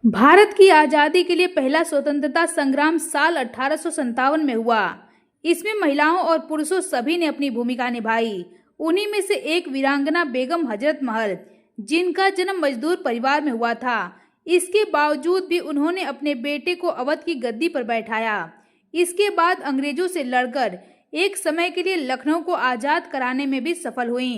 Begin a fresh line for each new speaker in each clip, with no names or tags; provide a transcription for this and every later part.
भारत की आज़ादी के लिए पहला स्वतंत्रता संग्राम साल 1857 में हुआ। इसमें महिलाओं और पुरुषों सभी ने अपनी भूमिका निभाई। उन्हीं में से एक वीरांगना बेगम हजरत महल, जिनका जन्म मजदूर परिवार में हुआ था। इसके बावजूद भी उन्होंने अपने बेटे को अवध की गद्दी पर बैठाया। इसके बाद अंग्रेजों से लड़कर एक समय के लिए लखनऊ को आज़ाद कराने में भी सफल हुई।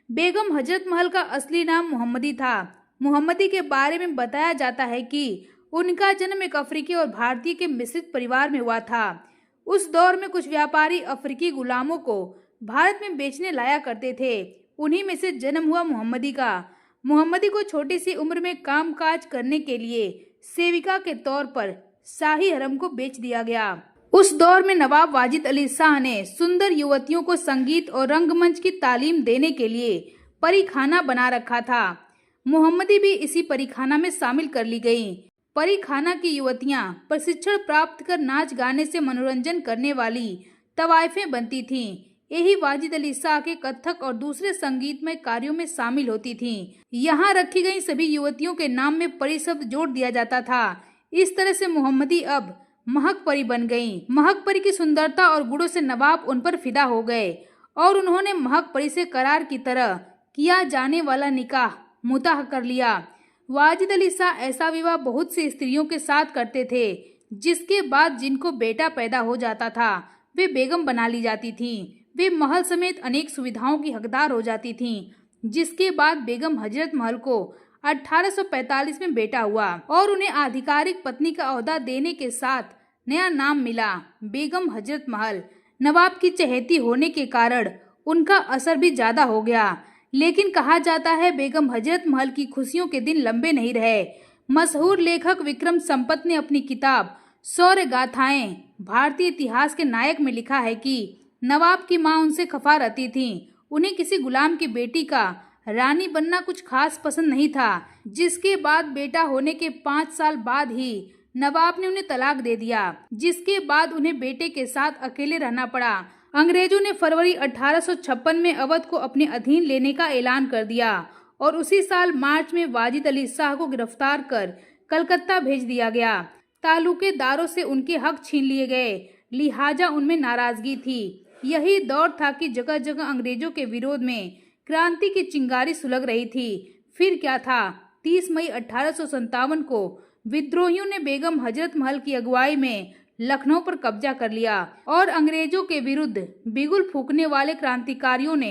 बेगम हजरत महल का असली नाम मोहम्मदी था। मोहम्मदी के बारे में बताया जाता है कि उनका जन्म एक अफ्रीकी और भारतीय के मिश्रित परिवार में हुआ था। उस दौर में कुछ व्यापारी अफ्रीकी गुलामों को भारत में बेचने लाया करते थे। उन्हीं में से जन्म हुआ मोहम्मदी का। मोहम्मदी को छोटी सी उम्र में कामकाज करने के लिए सेविका के तौर पर शाही हरम को बेच दिया गया। उस दौर में नवाब वाजिद अली शाह ने सुंदर युवतियों को संगीत और रंगमंच की तालीम देने के लिए परीखाना बना रखा था। मोहम्मदी भी इसी परीखाना में शामिल कर ली गई। परीखाना की युवतियां प्रशिक्षण प्राप्त कर नाच गाने से मनोरंजन करने वाली तवाइफें बनती थीं। यही वाजिद अली शाह के कथक और दूसरे संगीतमय कार्यों में शामिल होती थीं। यहाँ रखी गई सभी युवतियों के नाम में परी शब्द जोड़ दिया जाता था। इस तरह से मोहम्मदी अब महक परी बन गईं। महक परी की सुंदरता और गुणों से नवाब उन पर फिदा हो गए और उन्होंने महक परी से करार की तरह किया जाने वाला निकाह मुताह कर लिया। वाजिद अली शाह ऐसा विवाह बहुत सी स्त्रियों के साथ करते थे, जिसके बाद जिनको बेटा पैदा हो जाता था वे बेगम बना ली जाती थीं। वे महल समेत अनेक सुविधाओं की हकदार हो जाती थीं। जिसके बाद बेगम हजरत महल को 1845 में बेटा हुआ और उन्हें आधिकारिक पत्नी का ओहदा देने के साथ नया नाम मिला, बेगम हजरत महल। नवाब की चहेती होने के कारण उनका असर भी ज्यादा हो गया, लेकिन कहा जाता है बेगम हजरत महल की खुशियों के दिन लंबे नहीं रहे। मशहूर लेखक विक्रम संपत ने अपनी किताब शौर्य गाथाएं भारतीय इतिहास के नायक में लिखा है कि नवाब की मां उनसे खफा रहती थीं। उन्हें किसी गुलाम की बेटी का रानी बनना कुछ खास पसंद नहीं था। जिसके बाद बेटा होने के 5 साल बाद ही नवाब ने उन्हें तलाक दे दिया, जिसके बाद उन्हें बेटे के साथ अकेले रहना पड़ा। अंग्रेजों ने फरवरी 1856 में अवध को अपने अधीन लेने का ऐलान कर दिया और उसी साल मार्च में वाजिद अली शाह को गिरफ्तार कर कलकत्ता भेज दिया गया। तालुकेदारों से उनके हक छीन लिए गए, लिहाजा उनमें नाराजगी थी। यही दौर था कि जगह जगह अंग्रेजों के विरोध में क्रांति की चिंगारी सुलग रही थी। फिर क्या था, 30 मई 1857 को विद्रोहियों ने बेगम हजरत महल की अगुवाई में लखनऊ पर कब्जा कर लिया और अंग्रेजों के विरुद्ध बिगुल फूंकने वाले क्रांतिकारियों ने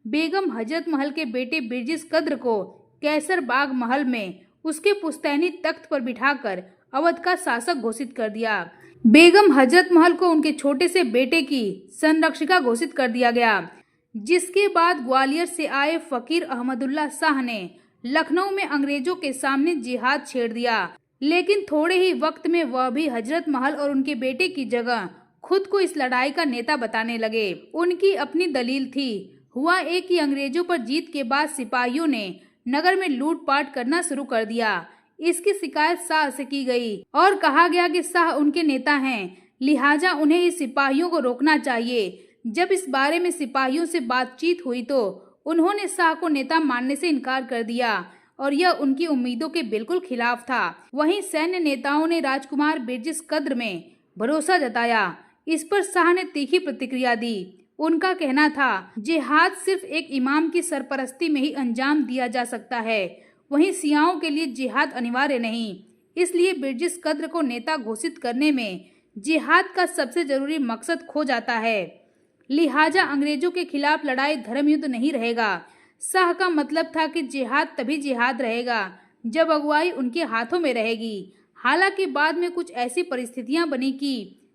बेगम हजरत महल के बेटे बिरजिस कद्र को कैसर बाग महल में उसके पुश्तैनी तख्त पर बिठाकर अवध का शासक घोषित कर दिया। बेगम हजरत महल को उनके छोटे से बेटे की संरक्षिका घोषित कर दिया गया। जिसके बाद ग्वालियर से आए फकीर अहमदुल्ला शाह ने लखनऊ में अंग्रेजों के सामने जिहाद छेड़ दिया, लेकिन थोड़े ही वक्त में वह भी हजरत महल और उनके बेटे की जगह खुद को इस लड़ाई का नेता बताने लगे। उनकी अपनी दलील थी। हुआ एक कि अंग्रेजों पर जीत के बाद सिपाहियों ने नगर में लूटपाट करना शुरू कर दिया। इसकी शिकायत शाह से की गई और कहा गया कि शाह उनके नेता हैं, लिहाजा उन्हें इस सिपाहियों को रोकना चाहिए। जब इस बारे में सिपाहियों से बातचीत हुई तो उन्होंने शाह को नेता मानने से इनकार कर दिया और यह उनकी उम्मीदों के बिल्कुल खिलाफ था। वहीं सैन्य नेताओं ने राजकुमार बिरजिस कद्र में भरोसा जताया। इस पर शाह ने तीखी प्रतिक्रिया दी। उनका कहना था जिहाद सिर्फ एक इमाम की सरपरस्ती में ही अंजाम दिया जा सकता है, वहीं शियाओं के लिए जिहाद अनिवार्य नहीं। इसलिए बिरजिस कद्र को नेता घोषित करने में जिहाद का सबसे जरूरी मकसद खो जाता है। लिहाजा अंग्रेजों के खिलाफ लड़ाई धर्म युद्ध नहीं रहेगा। शाह का मतलब था कि जिहाद तभी जिहाद रहेगा जब अगुवाई उनके हाथों में रहेगी। हालांकि बाद में कुछ ऐसी परिस्थितियां बनी कि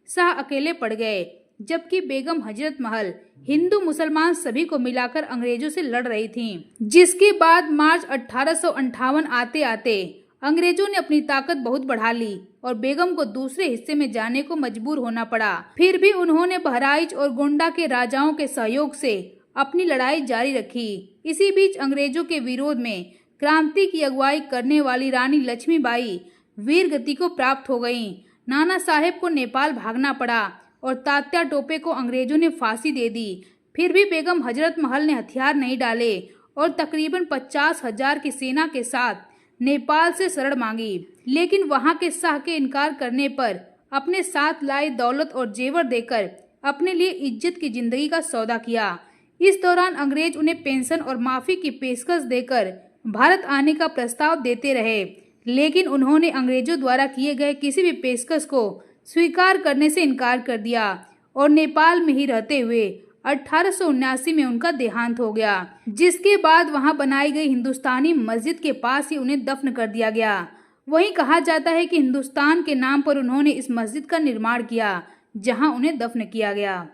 शाह अकेले पड़ गए, जबकि बेगम हजरत महल हिंदू मुसलमान सभी को मिलाकर अंग्रेजों से लड़ रही थीं। जिसके बाद मार्च 1858 आते आते अंग्रेजों ने अपनी ताकत बहुत बढ़ा ली और बेगम को दूसरे हिस्से में जाने को मजबूर होना पड़ा। फिर भी उन्होंने बहराइच और गोंडा के राजाओं के सहयोग से अपनी लड़ाई जारी रखी। इसी बीच अंग्रेजों के विरोध में क्रांति की अगुवाई करने वाली रानी लक्ष्मीबाई वीर गति को प्राप्त हो गईं। नाना साहेब को नेपाल भागना पड़ा और तात्या टोपे को अंग्रेजों ने फांसी दे दी। फिर भी बेगम हजरत महल ने हथियार नहीं डाले और तकरीबन 50,000 की सेना के साथ नेपाल से शरण मांगी। लेकिन वहां के शाह के इनकार करने पर अपने साथ लाए दौलत और जेवर देकर अपने लिए इज्जत की जिंदगी का सौदा किया। इस दौरान अंग्रेज उन्हें पेंशन और माफी की पेशकश देकर भारत आने का प्रस्ताव देते रहे, लेकिन उन्होंने अंग्रेजों द्वारा किए गए किसी भी पेशकश को स्वीकार करने से इनकार कर दिया और नेपाल में ही रहते हुए 1879 में उनका देहांत हो गया, जिसके बाद वहां बनाई गई हिंदुस्तानी मस्जिद के पास ही उन्हें दफन कर दिया गया। वहीं कहा जाता है कि हिंदुस्तान के नाम पर उन्होंने इस मस्जिद का निर्माण किया, जहां उन्हें दफन किया गया।